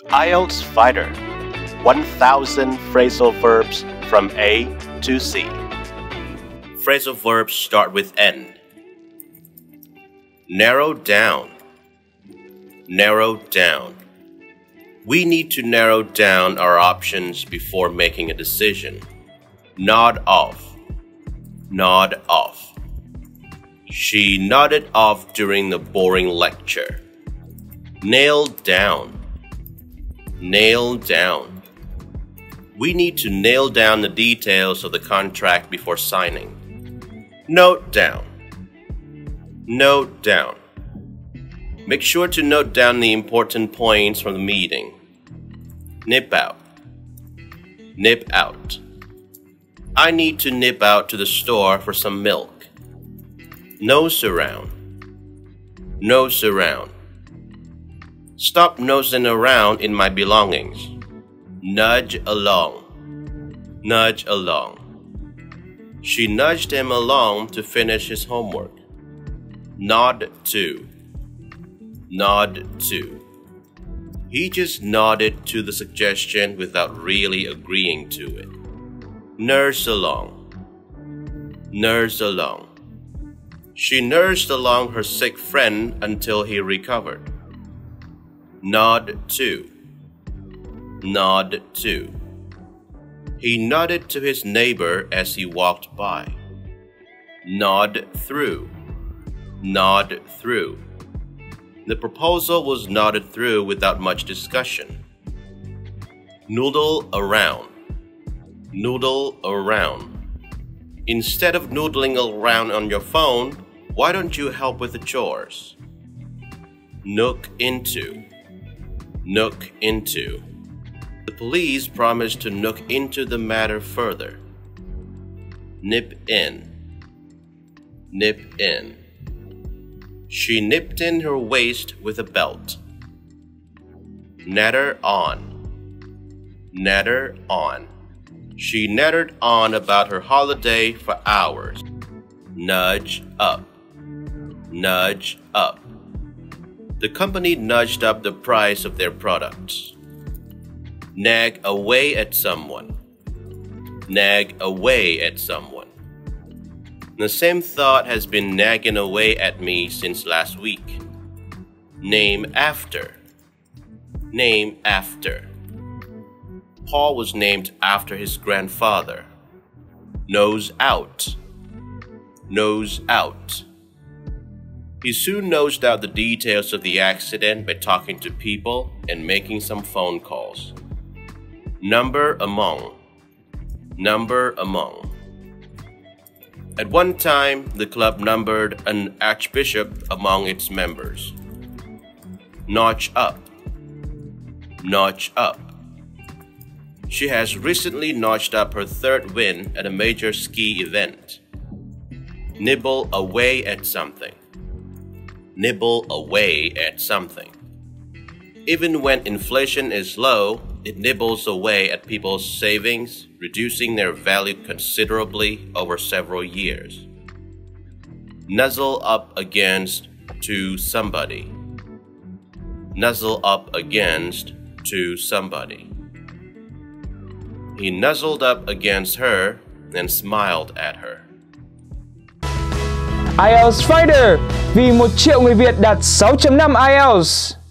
IELTS Fighter, 1,000 phrasal verbs from A to Z. Phrasal verbs start with N. Narrow down. Narrow down. We need to narrow down our options before making a decision. Nod off. Nod off. She nodded off during the boring lecture. Nail down. Nail down. We need to nail down the details of the contract before signing. Note down. Note down. Make sure to note down the important points from the meeting. Nip out. Nip out. I need to nip out to the store for some milk. Nose around. Nose around. Stop nosing around in my belongings. Nudge along. Nudge along. She nudged him along to finish his homework. Nod to. Nod to. He just nodded to the suggestion without really agreeing to it. Nurse along. Nurse along. She nursed along her sick friend until he recovered. Nod to. Nod to. He nodded to his neighbor as he walked by. Nod through. Nod through. The proposal was nodded through without much discussion. Noodle around. Noodle around. Instead of noodling around on your phone, why don't you help with the chores? Nook into. Nook into. The police promised to look into the matter further. Nip in. Nip in. She nipped in her waist with a belt. Natter on. Natter on. She nattered on about her holiday for hours. Nudge up. Nudge up. The company nudged up the price of their products. Nag away at someone. Nag away at someone. The same thought has been nagging away at me since last week. Name after. Name after. Paul was named after his grandfather. Nose out. Nose out. He soon nosed out the details of the accident by talking to people and making some phone calls. Number among. Number among. At one time, the club numbered an archbishop among its members. Notch up. Notch up. She has recently notched up her third win at a major ski event. Nibble away at something. Nibble away at something. Even when inflation is low, it nibbles away at people's savings, reducing their value considerably over several years. Nuzzle up against to somebody. Nuzzle up against to somebody. He nuzzled up against her and smiled at her. IELTS Fighter, vì 1 triệu người Việt đạt 6.5 IELTS.